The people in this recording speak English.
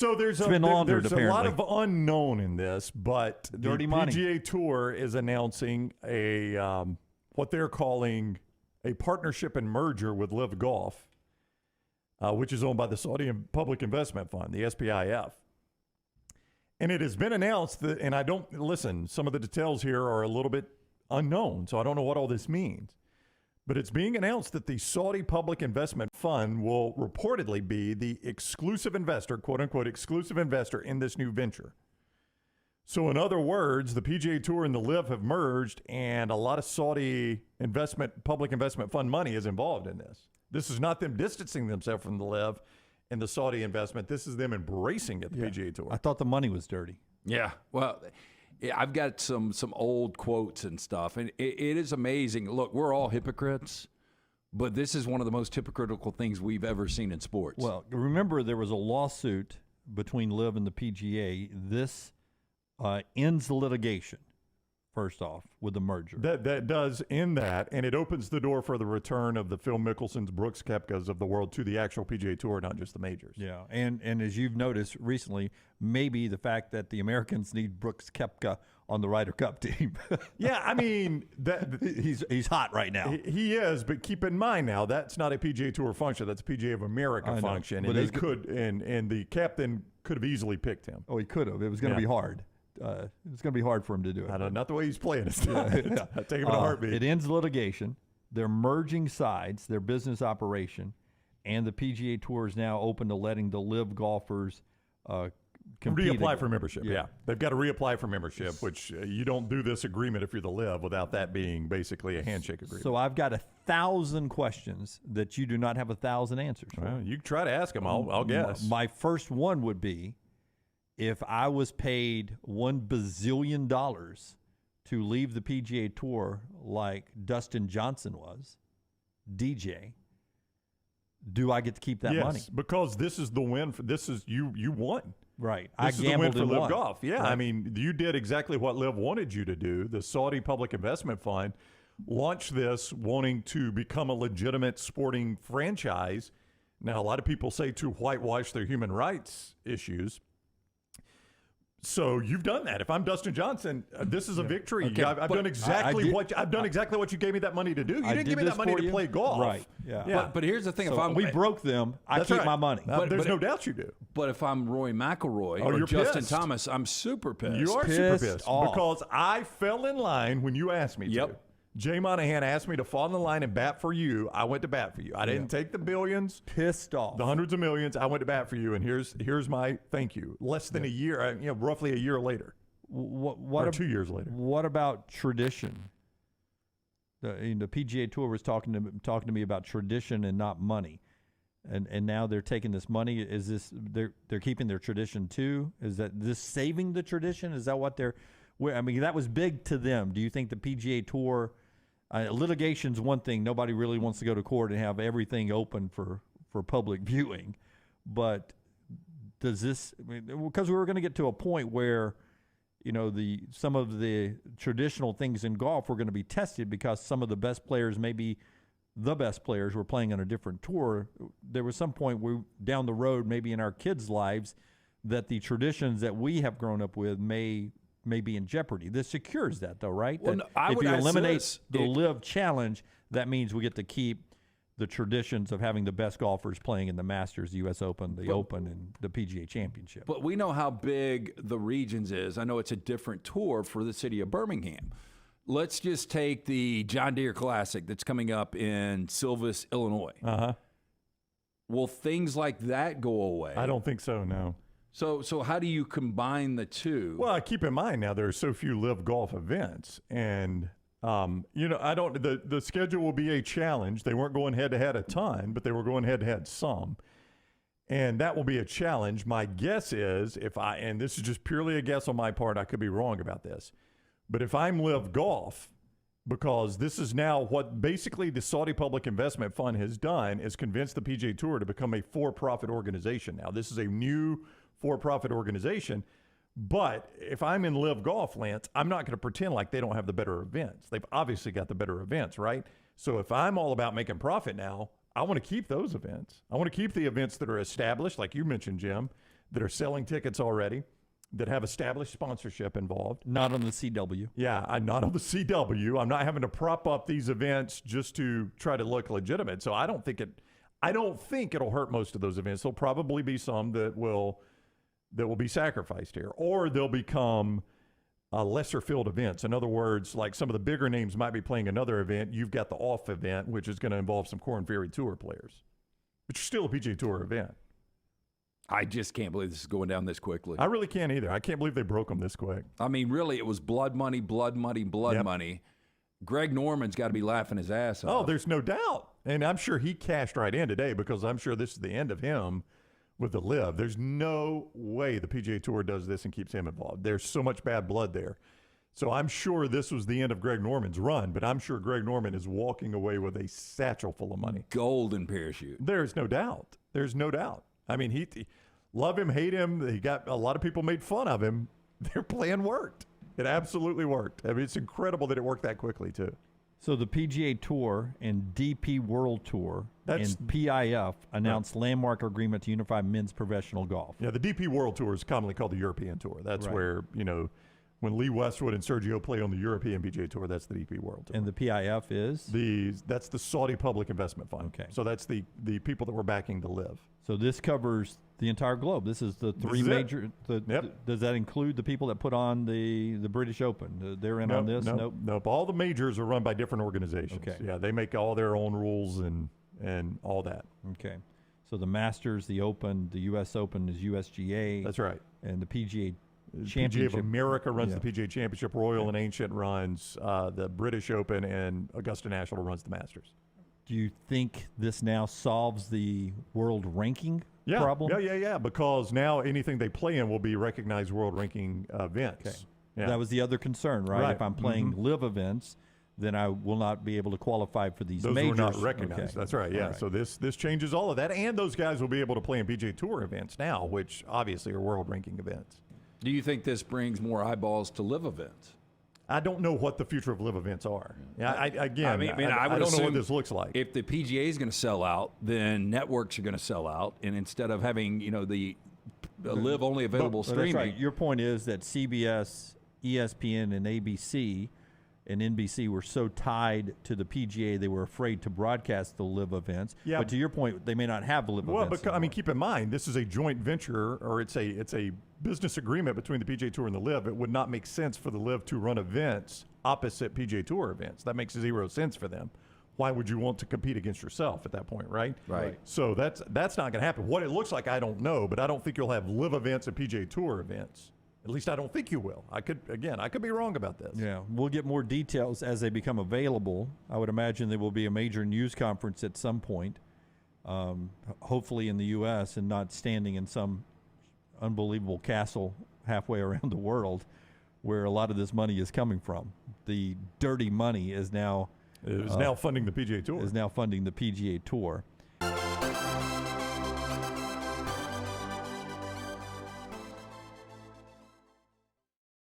So there's been laundered, there's a lot of unknown in this, but Dirty the money. PGA Tour is announcing a what they're calling a partnership and merger with LIV Golf, which is owned by the Saudi Public Investment Fund, the SPIF. And it has been announced that, and I don't, listen, some of the details here are a little bit unknown, so I don't know what all this means. But it's being announced that the Saudi Public Investment Fund will reportedly be the exclusive investor, quote unquote, exclusive investor in this new venture. So in other words, the PGA Tour and the LIV have merged, and a lot of Saudi public investment fund money is involved in this. This is not them distancing themselves from the LIV and the Saudi investment. This is them embracing it, the PGA Tour. I thought the money was dirty. Yeah, well, I've got some old quotes and stuff, and it is amazing. Look, we're all hypocrites, but this is one of the most hypocritical things we've ever seen in sports. Well, remember there was a lawsuit between LIV and the PGA. This ends the litigation, first off, with the merger. That does end that, and it opens the door for the return of the Phil Mickelsons, Brooks Koepkas of the world to the actual PGA Tour, not just the majors. Yeah, and as you've noticed recently, maybe the fact that the Americans need Brooks Koepka on the Ryder Cup team. Yeah, I mean, he's hot right now. He is, but keep in mind now, that's not a PGA Tour function. That's a PGA of America function, but and they could, and the captain could have easily picked him. Oh, he could have. It was going to be hard. It's going to be hard for him to do it. I don't know, not the way he's playing it. I take him in a heartbeat. It ends litigation. They're merging sides, their business operation, and the PGA Tour is now open to letting the LIV golfers compete. Reapply for membership, yeah. They've got to reapply for membership, which you don't do this agreement if you're the LIV without that being basically a handshake agreement. So I've got 1,000 questions that you do not have 1,000 answers for. Well, you can try to ask them, I'll guess. My first one would be, if I was paid $1 bazillion to leave the PGA Tour like Dustin Johnson was, DJ, do I get to keep that money? Yes, because this is the win. You won. Right. This is the win for LIV won. Golf. Yeah, right. I mean, you did exactly what LIV wanted you to do. The Saudi Public Investment Fund launched this wanting to become a legitimate sporting franchise. Now, a lot of people say to whitewash their human rights issues. So you've done that. If I'm Dustin Johnson, this is a victory. Okay, I've done exactly what you gave me that money to do. You didn't give me that money to play golf. Right. Yeah. But here's the thing: So if we broke them, I keep my money. There's no doubt you do. But if I'm Roy McIlroy or you're Justin pissed. Thomas, I'm super pissed. You are super pissed off. because I fell in line when you asked me to. Yep. Jay Monahan asked me to fall in the line and bat for you. I went to bat for you. I didn't take the billions, Pissed off. the hundreds of millions. I went to bat for you, and here's my thank you. Less than a year, roughly a year later, What 2 years later. What about tradition? The PGA Tour was talking to me about tradition and not money, and now they're taking this money. Is this they're keeping their tradition too? Is that this saving the tradition? Is that what they're? I mean, that was big to them. Do you think the PGA Tour litigation's one thing? Nobody really wants to go to court and have everything open for public viewing, but does this? Because we were going to get to a point where, some of the traditional things in golf were going to be tested because some of the best players, maybe the best players, were playing on a different tour. There was some point down the road, maybe in our kids' lives, that the traditions that we have grown up with may be in jeopardy. This secures that, though, right? Well, that if you eliminate the It- LIV Challenge, that means we get to keep the traditions of having the best golfers playing in the Masters, the U.S. Open, the Open, and the PGA Championship. But we know how big the Regions is. I know it's a different tour for the city of Birmingham. Let's just take the John Deere Classic that's coming up in Silvis, Illinois. Uh-huh. Will things like that go away? I don't think so, no. So how do you combine the two? Well, keep in mind now there are so few LIV Golf events, and the schedule will be a challenge. They weren't going head to head a ton, but they were going head to head some, and that will be a challenge. My guess is and this is just purely a guess on my part, I could be wrong about this, but if I'm LIV Golf, because this is now what basically the Saudi Public Investment Fund has done is convince the PGA Tour to become a for-profit organization. Now this is a new for-profit organization. But if I'm in LIV Golf, Lance, I'm not going to pretend like they don't have the better events. They've obviously got the better events, right? So if I'm all about making profit now, I want to keep those events. I want to keep the events that are established, like you mentioned, Jim, that are selling tickets already, that have established sponsorship involved. Not on the CW. Yeah, I'm not on the CW. I'm not having to prop up these events just to try to look legitimate. So I don't think it'll hurt most of those events. There'll probably be some that will be sacrificed here, or they'll become lesser field events. In other words, like some of the bigger names might be playing another event. You've got the off event, which is going to involve some Korn Ferry Tour players, but you're still a PGA Tour event. I just can't believe this is going down this quickly. I really can't either. I can't believe they broke them this quick. I mean, really, it was blood money, blood money, blood money. Greg Norman's got to be laughing his ass off. Oh, there's no doubt. And I'm sure he cashed right in today because I'm sure this is the end of him with the LIV. There's no way the PGA Tour does this and keeps him involved. There's so much bad blood there. So I'm sure this was the end of Greg Norman's run, but I'm sure Greg Norman is walking away with a satchel full of money. Golden parachute. There's no doubt. There's no doubt. I mean, he love him, hate him. He got a lot of people made fun of him. Their plan worked. It absolutely worked. I mean, it's incredible that it worked that quickly too. So the PGA Tour and DP World Tour and PIF announced landmark agreement to unify men's professional golf. Yeah, the DP World Tour is commonly called the European Tour. That's where, when Lee Westwood and Sergio play on the European PGA Tour, that's the DP World Tour. And the PIF is? That's the Saudi Public Investment Fund. Okay. So that's the people that were backing the LIV. So this covers the entire globe. This is the three major. Does that include the people that put on the British Open? They're in on this? Nope. All the majors are run by different organizations. Okay. Yeah, they make all their own rules and all that. Okay. So the Masters, the Open, the U.S. Open is USGA. That's right. And the PGA PGA Championship. of America runs the PGA Championship. Royal and Ancient runs the British Open, and Augusta National runs the Masters. Do you think this now solves the world ranking problem? Yeah. Because now anything they play in will be recognized world ranking events. Okay. Yeah. That was the other concern, right? If I'm playing LIV events, then I will not be able to qualify for these majors. Those were not recognized. Okay. That's right. Yeah. Right. So this changes all of that, and those guys will be able to play in PGA Tour events now, which obviously are world ranking events. Do you think this brings more eyeballs to LIV events? I don't know what the future of LIV events are. Yeah, I would don't know what this looks like. If the PGA is going to sell out, then networks are going to sell out, and instead of having the LIV only available streaming. That's right. Your point is that CBS, ESPN, and ABC and NBC were so tied to the PGA they were afraid to broadcast the LIV events. Yeah. But to your point, they may not have LIV events. Well, keep in mind this is a joint venture, or it's a business agreement between the PGA Tour and the LIV. It would not make sense for the LIV to run events opposite PGA Tour events. That makes zero sense for them. Why would you want to compete against yourself at that point, right? Right. So that's not going to happen. What it looks like, I don't know, but I don't think you'll have LIV events and PGA Tour events. At least I don't think you will. I could be wrong about this. Yeah, we'll get more details as they become available. I would imagine there will be a major news conference at some point, hopefully in the U.S. and not standing in some unbelievable castle halfway around the world where a lot of this money is coming from. The dirty money is now... now funding the PGA Tour. Is now funding the PGA Tour.